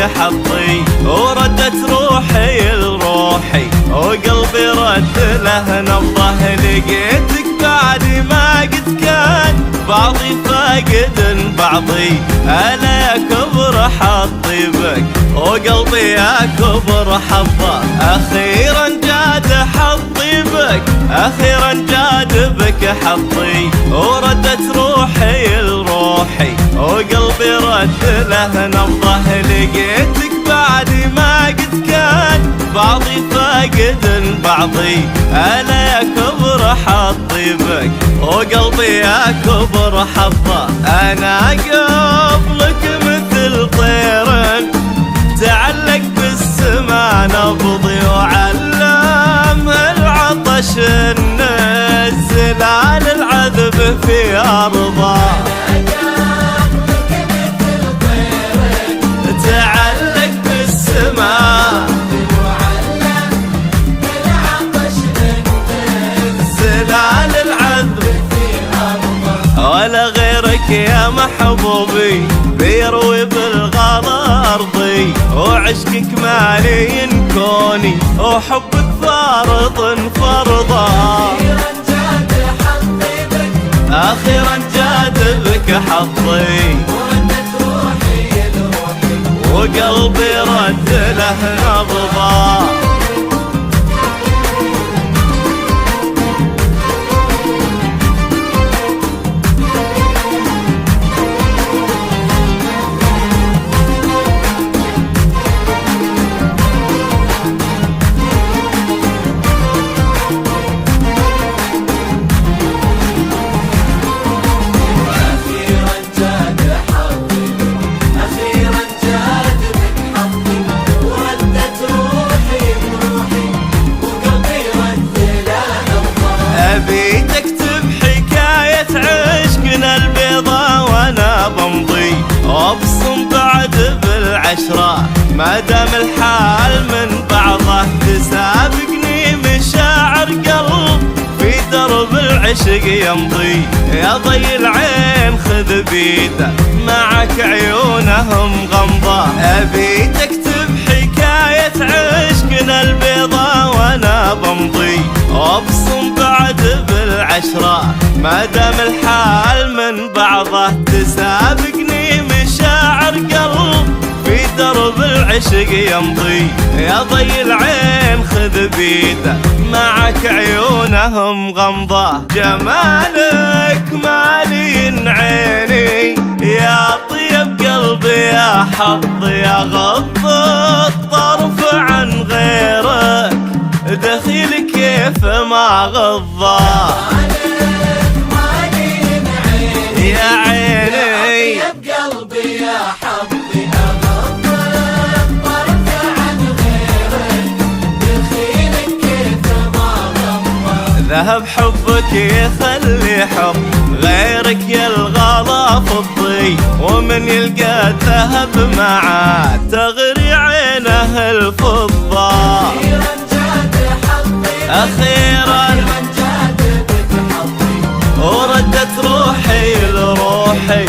بك حظي، وردت روحي لروحي وقلبي رد له نبضه. لقيتك بعد ما قد كان بعضي فاقد بعضي، ألا يا كبر حظي بك وقلبي يا كبر حظه. أخيرا جاد حظي بك، أخيرا جاد بك حظي، وردت روحي لروحي وقلبي رد له نبضه. لقيتك بعد ما قد كان بعضي فاقد بعضي، ألا يا كبر حظي بك وقلبي يا كبر حظه. أنا قبلك مثل طير تعلق بالسما نبضي، وعلم العطش النزل على العذب في أرضه. تعلق بالسما نزل على العذب في أرضه. ولا غيرك يا محبوبي بيروي بالغلا أرضي، وعشقك مالي كوني وحبك فارض فرضا. أخيرا جاد حظي بك، أخيرا جاد بك حظي، وردت روحي لروحي وقلبي رد له نبضا. أبي تكتب حكاية عشقنا البيضة وأنا بمضي، وأبصم بعد بالعشرة ما دام الحال من بعضه. تسابقني مشاعر قلب في درب العشق يمضي، يا ضي العين خذ بيده معك عيونهم غمضة. أبي تكتب حكاية عشقنا البيضة وأنا بمضي، وأبصم بعد بالعشرة ما دام الحال من بعضه. تسابقني مشاعر قلب في درب العشق يمضي، يا ضي العين خذ بيده معك عيونهم غمضة. جمالك مالين عيني يا طيب قلبي يا حظي، يا غض الطرف عن غيرك دخيل كيف ما غضى. يا عيني يا قلبي يا حظي، أغض الطرف عن غيرك دخيلك كيف ما غضى. ذهب حبك يخلي حب غيرك يلغى فضي، ومن يلقى الذهب معاه تغري عينه الفضة. أخيرا جاد بك حظي، وردت روحي لروحي